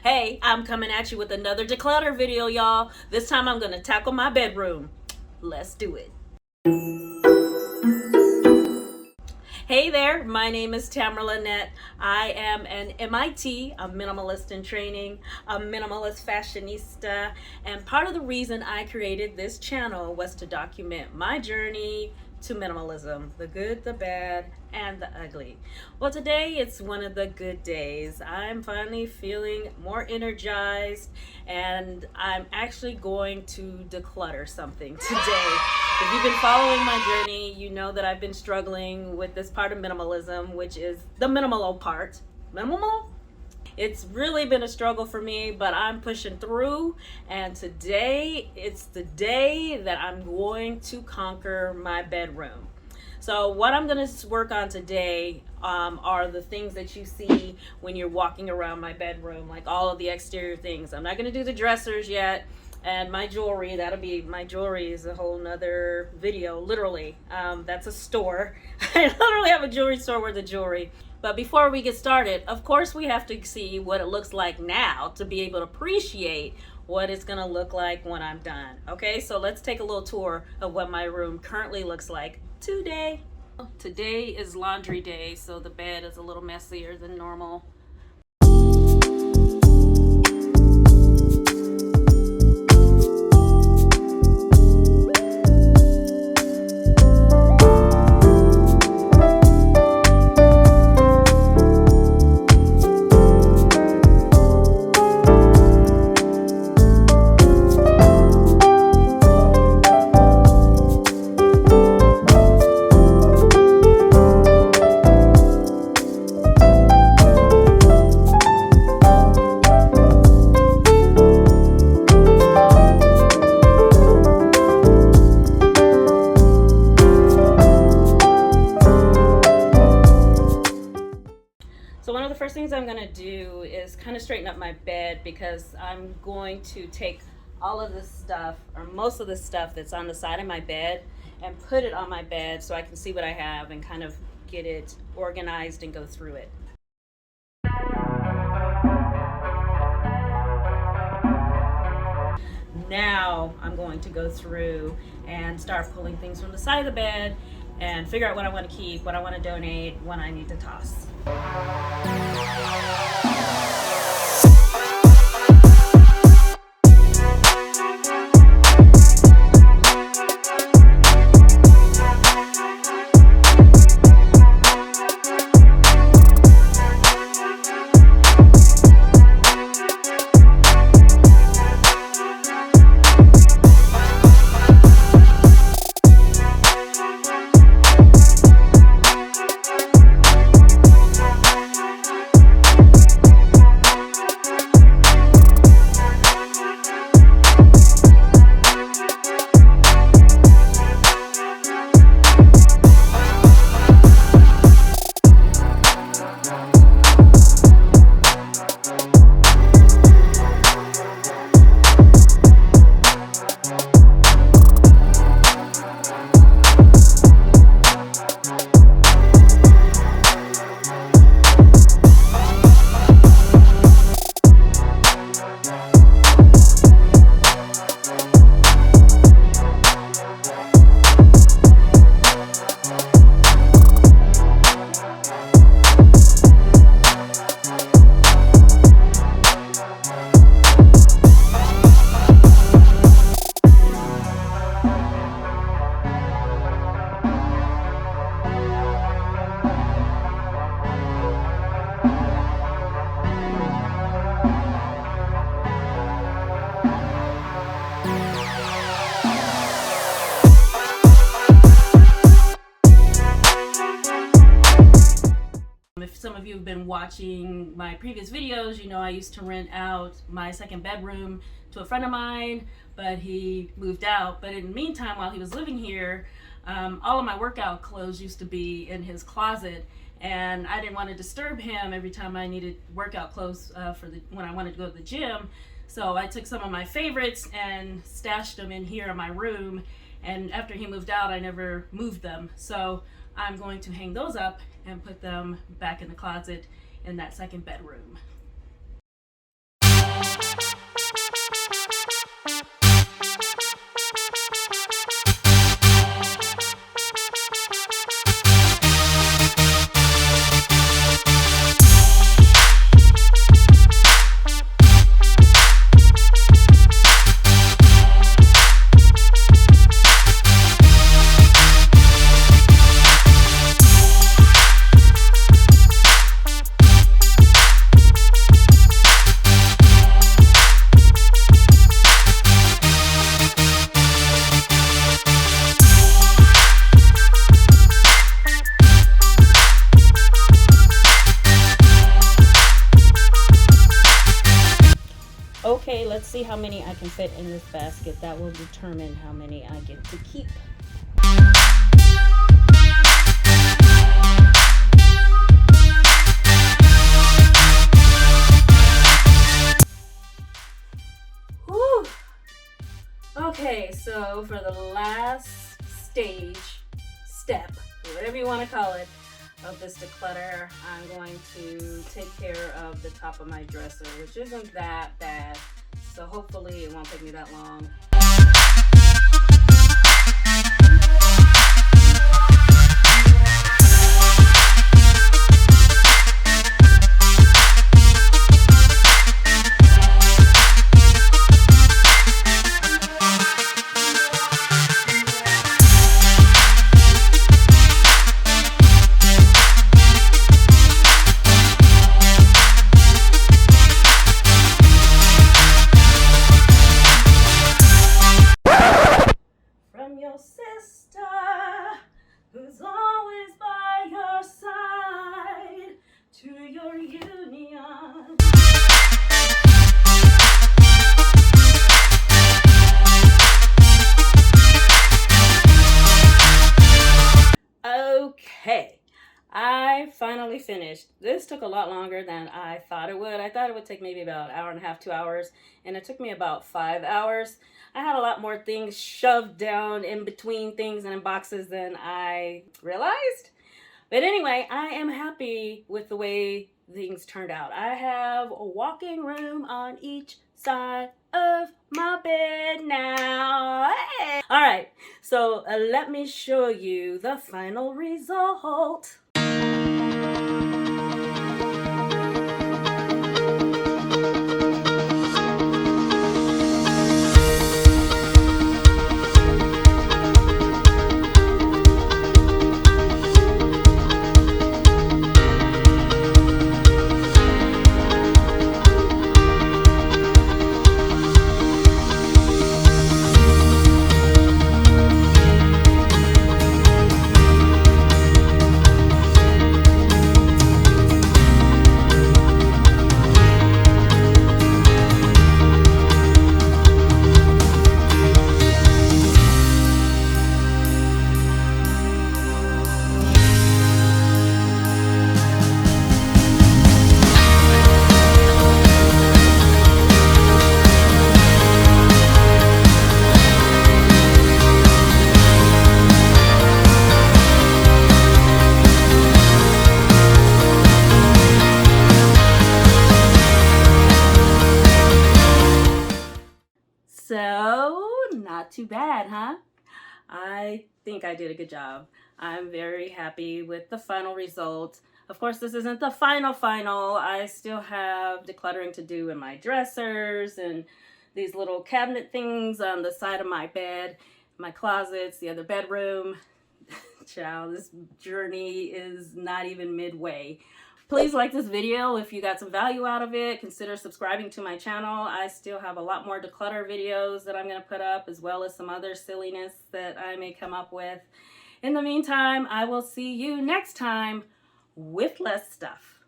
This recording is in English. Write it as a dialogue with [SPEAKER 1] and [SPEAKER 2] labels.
[SPEAKER 1] Hey, I'm coming at you with another declutter video, y'all. This time I'm gonna tackle my bedroom. Let's do it. Hey there, my name is Tamara Lynette. I am an MIT, a minimalist in training, a minimalist fashionista, and part of the reason I created this channel was to document my journey to minimalism, the good, the bad, and the ugly. Well, today it's one of the good days. I'm finally feeling more energized, and I'm actually going to declutter something today. If you've been following my journey, you know that I've been struggling with this part of minimalism, which is the minimal part. Minimal? It's really been a struggle for me, but I'm pushing through, and today it's the day that I'm going to conquer my bedroom. So what I'm going to work on today are the things that you see when you're walking around my bedroom, like all of the exterior things. I'm not going to do the dressers yet. And my jewelry, my jewelry is a whole nother video, literally. That's a store. I literally have a jewelry store with the jewelry. But before we get started, of course we have to see what it looks like now to be able to appreciate what it's gonna look like when I'm done. Okay, so let's take a little tour of what my room currently looks like today. Today is laundry day, so the bed is a little messier than normal. So one of the first things I'm going to do is kind of straighten up my bed, because I'm going to take all of this stuff, or most of the stuff that's on the side of my bed, and put it on my bed so I can see what I have and kind of get it organized and go through it. Now I'm going to go through and start pulling things from the side of the bed and figure out what I want to keep, what I want to donate, what I need to toss. If some of you have been watching my previous videos, you know I used to rent out my second bedroom to a friend of mine, but he moved out. But in the meantime, while he was living here, all of my workout clothes used to be in his closet, and I didn't want to disturb him every time I needed workout clothes when I wanted to go to the gym. So I took some of my favorites and stashed them in here in my room, and after he moved out, I never moved them. So I'm going to hang those up and put them back in the closet in that second bedroom. Okay, let's see how many I can fit in this basket. That will determine how many I get to keep. Whew. Okay, so for the last step, whatever you want to call it, of this declutter, I'm going to take care of the top of my dresser, which isn't that bad, so hopefully it won't take me that long. Your sister, who's always by your side, to your union. Okay, I finally finished. This took a lot longer than I thought it would. I thought it would take maybe about an hour and a half, 2 hours, and it took me about 5 hours. I had a lot more things shoved down in between things and in boxes than I realized. But anyway, I am happy with the way things turned out. I have a walking room on each side of my bed now. Hey! All right, so let me show you the final result. So, not too bad, huh? I think I did a good job. I'm very happy with the final result. Of course, this isn't the final. I still have decluttering to do in my dressers and these little cabinet things on the side of my bed, my closets, the other bedroom. Child, this journey is not even midway. Please like this video if you got some value out of it. Consider subscribing to my channel. I still have a lot more declutter videos that I'm going to put up, as well as some other silliness that I may come up with. In the meantime, I will see you next time with less stuff.